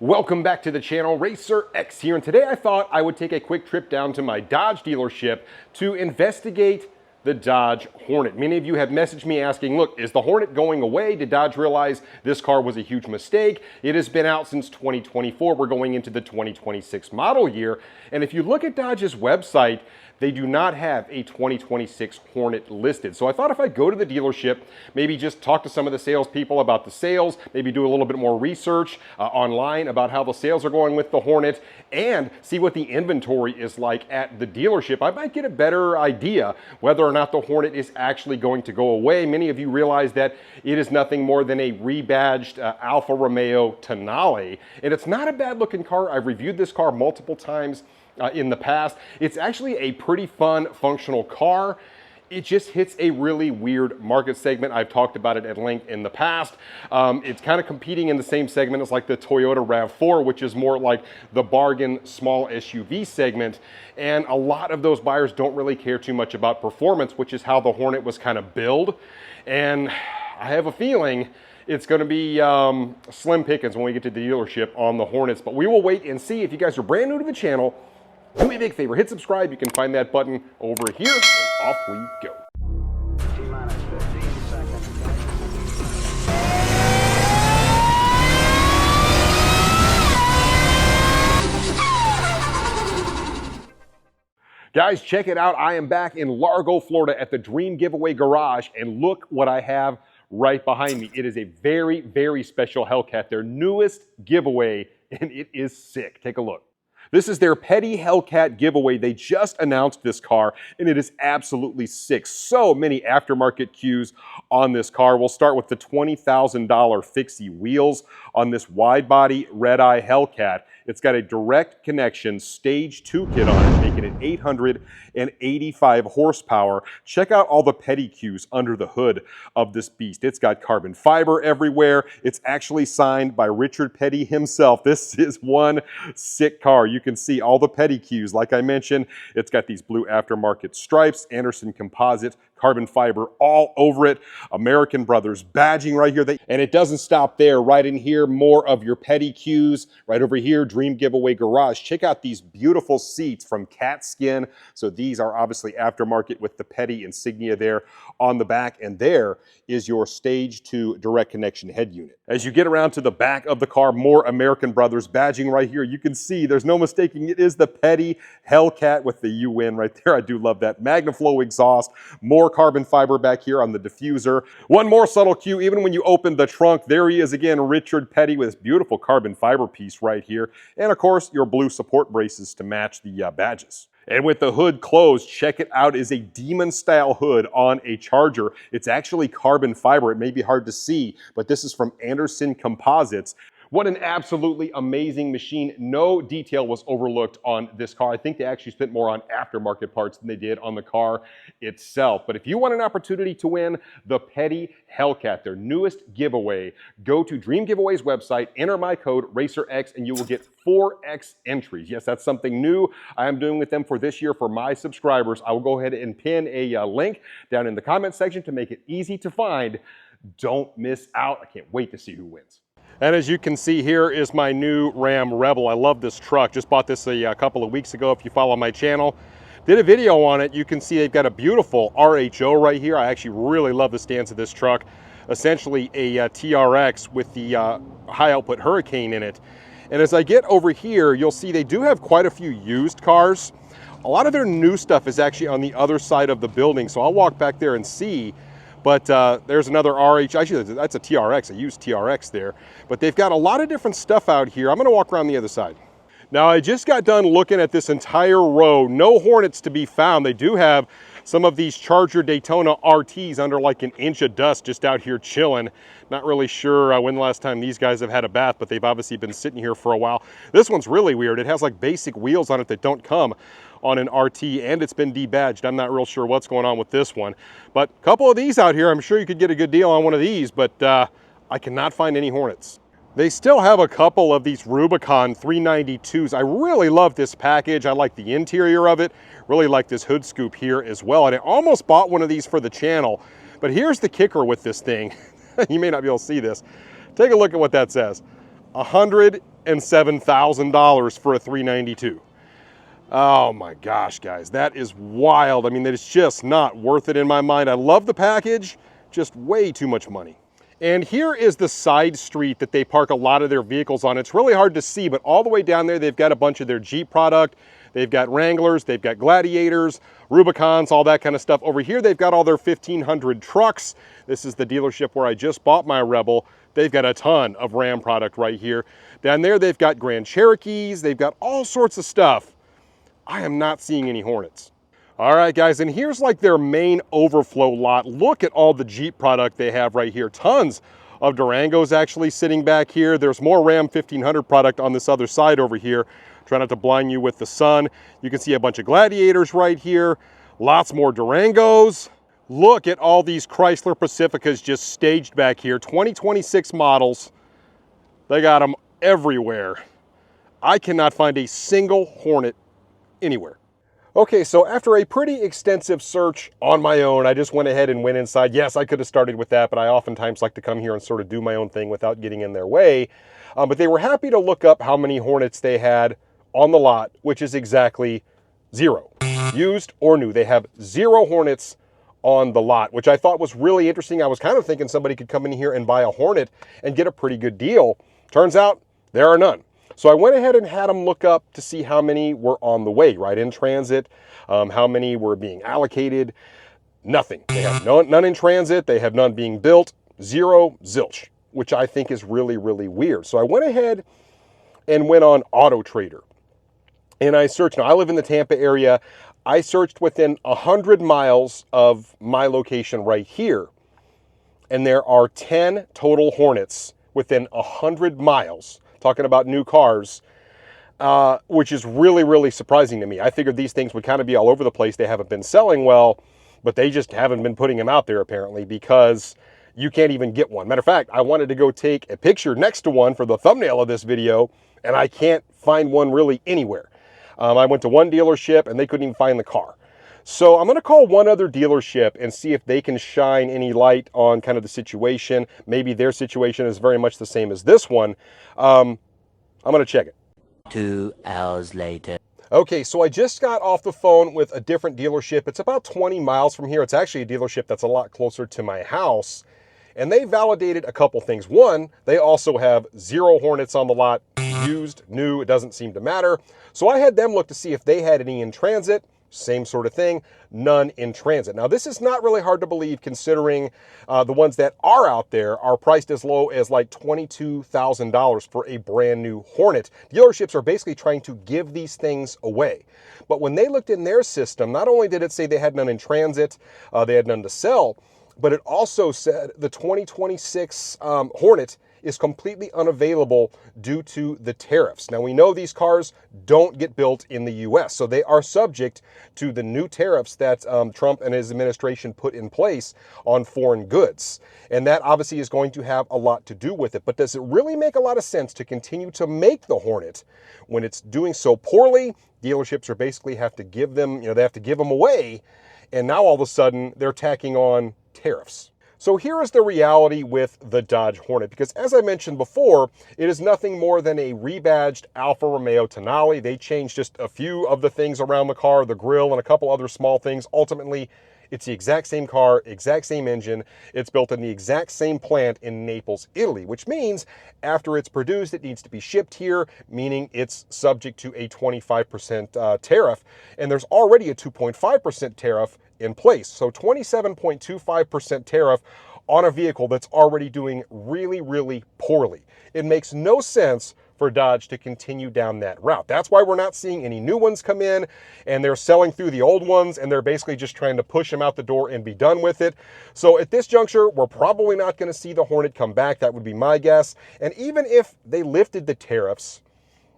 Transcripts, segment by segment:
Welcome back to the channel, RacerX here, and today I thought I would take a quick trip down to my Dodge dealership to investigate the Dodge Hornet. Many of you have messaged me asking, look, is the Hornet going away? Did Dodge realize this car was a huge mistake? It has been out since 2024. We're going into the 2026 model year, and if you look at Dodge's website, they do not have a 2026 Hornet listed. So I thought if I go to the dealership, maybe just talk to some of the salespeople about the sales, maybe do a little bit more research online about how the sales are going with the Hornet, and see what the inventory is like at the dealership. I might get a better idea whether or not the Hornet is actually going to go away. Many of you realize that it is nothing more than a rebadged Alfa Romeo Tonale, and it's not a bad looking car. I've reviewed this car multiple times in the past. It's actually a pretty fun, functional car. It just hits a really weird market segment. I've talked about it at length in the past. It's kind of competing in the same segment as like the Toyota RAV4, which is more like the bargain small SUV segment. And a lot of those buyers don't really care too much about performance, which is how the Hornet was kind of billed. And I have a feeling it's going to be slim pickings when we get to the dealership on the Hornets. But we will wait and see. If you guys are brand new to the channel, do me a big favor, hit subscribe. You can find that button over here, and off we go. T-minus 15 seconds. Guys, check it out. I am back in Largo, Florida at the Dream Giveaway Garage, and look what I have right behind me. It is a very, very special Hellcat, their newest giveaway, and it is sick. Take a look. This is their Petty Hellcat giveaway. They just announced this car, and it is absolutely sick. So many aftermarket cues on this car. We'll start with the $20,000 fixie wheels on this wide-body red-eye Hellcat. It's got a direct connection stage 2 kit on it, making it 885 horsepower. Check out all the petty cues under the hood of this beast. It's got carbon fiber everywhere. It's actually signed by Richard Petty himself. This is one sick car. You can see all the petty cues. Like I mentioned, it's got these blue aftermarket stripes, Anderson composite, carbon fiber all over it. American Brothers badging right here. And it doesn't stop there. Right in here, more of your petty cues. Right over here, Dream Giveaway Garage. Check out these beautiful seats from Cat Skin. So these are obviously aftermarket with the petty insignia there on the back. And there is your stage 2 direct connection head unit. As you get around to the back of the car, more American Brothers badging right here. You can see there's no mistaking it is the Petty Hellcat with the UN right there. I do love that. MagnaFlow exhaust, more carbon fiber back here on the diffuser. One more subtle cue, even when you open the trunk, there he is again, Richard Petty with this beautiful carbon fiber piece right here. And of course, your blue support braces to match the badges. And with the hood closed, check it out, is a Demon style hood on a Charger. It's actually carbon fiber. It may be hard to see, but this is from Anderson Composites. What an absolutely amazing machine. No detail was overlooked on this car. I think they actually spent more on aftermarket parts than they did on the car itself. But if you want an opportunity to win the Petty Hellcat, their newest giveaway, go to Dream Giveaway's website, enter my code RacerX, and you will get 4X entries. Yes, that's something new I am doing with them for this year for my subscribers. I will go ahead and pin a link down in the comment section to make it easy to find. Don't miss out. I can't wait to see who wins. And as you can see, here is my new Ram Rebel. I love this truck. Just bought this a couple of weeks ago. If you follow my channel, did a video on it. You can see they've got a beautiful RHO right here. I actually really love the stance of this truck. Essentially a TRX with the high output Hurricane in it. And as I get over here, you'll see they do have quite a few used cars. A lot of their new stuff is actually on the other side of the building. So I'll walk back there and see. But there's another RH, actually that's a TRX, a used TRX there. But they've got a lot of different stuff out here. I'm gonna walk around the other side. Now I just got done looking at this entire row. No Hornets to be found. They do have some of these Charger Daytona RTs under like an inch of dust just out here chilling. Not really sure when the last time these guys have had a bath, but they've obviously been sitting here for a while. This one's really weird. It has like basic wheels on it that don't come on an RT, and it's been debadged. I'm not real sure what's going on with this one. But a couple of these out here, I'm sure you could get a good deal on one of these, but I cannot find any Hornets. They still have a couple of these Rubicon 392s. I really love this package. I like the interior of it. Really like this hood scoop here as well. And I almost bought one of these for the channel. But here's the kicker with this thing. You may not be able to see this. Take a look at what that says. $107,000 for a 392. Oh my gosh, guys, that is wild. I mean, that is just not worth it in my mind. I love the package, just way too much money. And here is the side street that they park a lot of their vehicles on. It's really hard to see, but all the way down there, they've got a bunch of their Jeep product. They've got Wranglers, they've got Gladiators, Rubicons, all that kind of stuff. Over here, they've got all their 1500 trucks. This is the dealership where I just bought my Rebel. They've got a ton of Ram product right here. Down there, they've got Grand Cherokees. They've got all sorts of stuff. I am not seeing any Hornets. All right, guys, and here's like their main overflow lot. Look at all the Jeep product they have right here. Tons of Durangos actually sitting back here. There's more Ram 1500 product on this other side over here. Try not to blind you with the sun. You can see a bunch of Gladiators right here. Lots more Durangos. Look at all these Chrysler Pacificas just staged back here. 2026 models. They got them everywhere. I cannot find a single Hornet anywhere. Okay, so after a pretty extensive search on my own, I just went ahead and went inside. Yes, I could have started with that, but I oftentimes like to come here and sort of do my own thing without getting in their way. But they were happy to look up how many Hornets they had on the lot, which is exactly 0. Used or new. They have 0 Hornets on the lot, which I thought was really interesting. I was kind of thinking somebody could come in here and buy a Hornet and get a pretty good deal. Turns out there are none. So I went ahead and had them look up to see how many were on the way, right, in transit, how many were being allocated. Nothing. They have none in transit. They have none being built. 0, zilch, which I think is really, really weird. So I went ahead and went on Auto Trader. And I searched. Now, I live in the Tampa area. I searched within 100 miles of my location right here. And there are 10 total Hornets within 100 miles. Talking about new cars, which is really, really surprising to me. I figured these things would kind of be all over the place. They haven't been selling well, but they just haven't been putting them out there apparently because you can't even get one. Matter of fact, I wanted to go take a picture next to one for the thumbnail of this video, and I can't find one really anywhere. I went to one dealership and they couldn't even find the car. So I'm going to call one other dealership and see if they can shine any light on kind of the situation. Maybe their situation is very much the same as this one. I'm going to check it. 2 hours later. Okay, so I just got off the phone with a different dealership. It's about 20 miles from here. It's actually a dealership that's a lot closer to my house. And they validated a couple things. One, they also have 0 Hornets on the lot. Used, new, it doesn't seem to matter. So I had them look to see if they had any in transit. Same sort of thing, none in transit. Now, this is not really hard to believe considering the ones that are out there are priced as low as like $22,000 for a brand new Hornet. Dealerships are basically trying to give these things away. But when they looked in their system, not only did it say they had none in transit, they had none to sell, but it also said the 2026 Hornet is completely unavailable due to the tariffs. Now, we know these cars don't get built in the U.S., so they are subject to the new tariffs that Trump and his administration put in place on foreign goods. And that obviously is going to have a lot to do with it. But does it really make a lot of sense to continue to make the Hornet when it's doing so poorly? Dealerships are basically have to give them, they have to give them away. And now all of a sudden they're tacking on tariffs. So here is the reality with the Dodge Hornet, because as I mentioned before, it is nothing more than a rebadged Alfa Romeo Tonale. They changed just a few of the things around the car, the grille, and a couple other small things. Ultimately, it's the exact same car, exact same engine. It's built in the exact same plant in Naples, Italy, which means after it's produced, it needs to be shipped here, meaning it's subject to a 25% tariff. And there's already a 2.5% tariff in place. So 27.25% tariff on a vehicle that's already doing really, really poorly. It makes no sense for Dodge to continue down that route. That's why we're not seeing any new ones come in, and they're selling through the old ones, and they're basically just trying to push them out the door and be done with it. So at this juncture, we're probably not going to see the Hornet come back. That would be my guess. And even if they lifted the tariffs,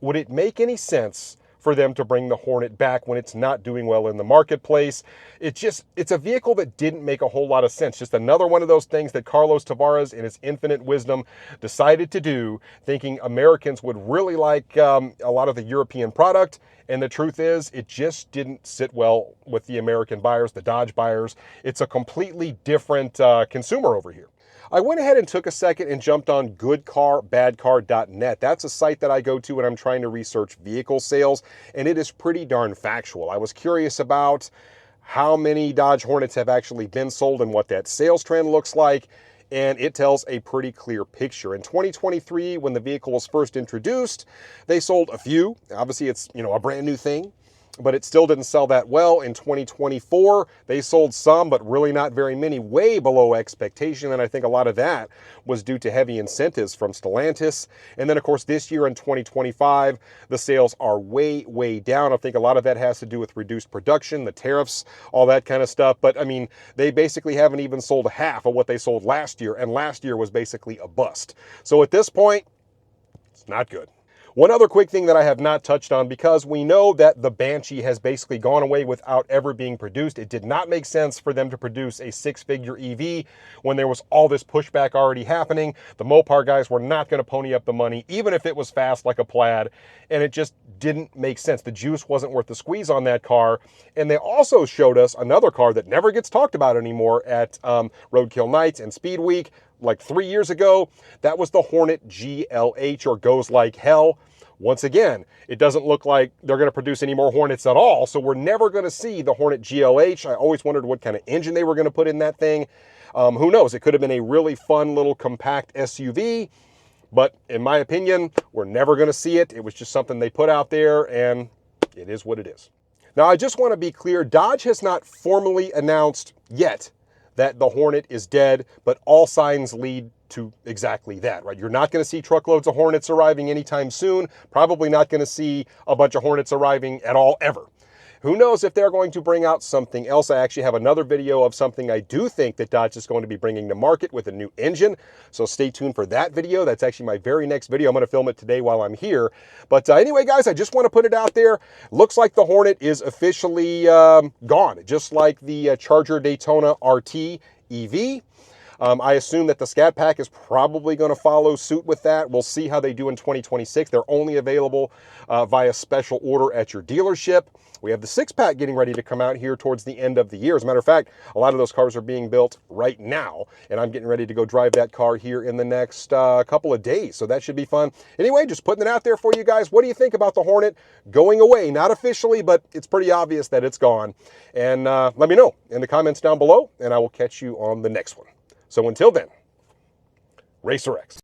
would it make any sense for them to bring the Hornet back when it's not doing well in the marketplace? It's a vehicle that didn't make a whole lot of sense. Just another one of those things that Carlos Tavares, in his infinite wisdom, decided to do, thinking Americans would really like a lot of the European product. And the truth is, it just didn't sit well with the American buyers, the Dodge buyers. It's a completely different consumer over here. I went ahead and took a second and jumped on goodcarbadcar.net. That's a site that I go to when I'm trying to research vehicle sales, and it is pretty darn factual. I was curious about how many Dodge Hornets have actually been sold and what that sales trend looks like, and it tells a pretty clear picture. In 2023, when the vehicle was first introduced, they sold a few. Obviously, it's, a brand new thing, but it still didn't sell that well. In 2024, they sold some, but really not very many, way below expectation. And I think a lot of that was due to heavy incentives from Stellantis. And then, of course, this year in 2025, the sales are way, way down. I think a lot of that has to do with reduced production, the tariffs, all that kind of stuff. But I mean, they basically haven't even sold half of what they sold last year. And last year was basically a bust. So at this point, it's not good. One other quick thing that I have not touched on, because we know that the Banshee has basically gone away without ever being produced. It did not make sense for them to produce a six-figure EV when there was all this pushback already happening. The Mopar guys were not going to pony up the money, even if it was fast like a Plaid, and it just didn't make sense. The juice wasn't worth the squeeze on that car. And they also showed us another car that never gets talked about anymore at Roadkill Nights and Speed Week, like 3 years ago. That was the Hornet GLH, or Goes Like Hell. Once again, it doesn't look like they're going to produce any more Hornets at all, so we're never going to see the Hornet GLH. I always wondered what kind of engine they were going to put in that thing. Who knows? It could have been a really fun little compact SUV, but in my opinion, we're never going to see it. It was just something they put out there, and it is what it is. Now, I just want to be clear, Dodge has not formally announced yet that the Hornet is dead, but all signs lead to exactly that, right? You're not going to see truckloads of Hornets arriving anytime soon. Probably not going to see a bunch of Hornets arriving at all, ever. Who knows if they're going to bring out something else. I actually have another video of something I do think that Dodge is going to be bringing to market with a new engine. So stay tuned for that video. That's actually my very next video. I'm going to film it today while I'm here. But anyway, guys, I just want to put it out there. Looks like the Hornet is officially gone, just like the Charger Daytona RT EV. I assume that the Scat Pack is probably going to follow suit with that. We'll see how they do in 2026. They're only available via special order at your dealership. We have the 6-pack getting ready to come out here towards the end of the year. As a matter of fact, a lot of those cars are being built right now, and I'm getting ready to go drive that car here in the next couple of days, so that should be fun. Anyway, just putting it out there for you guys. What do you think about the Hornet going away? Not officially, but it's pretty obvious that it's gone. And let me know in the comments down below, and I will catch you on the next one. So until then, RacerX.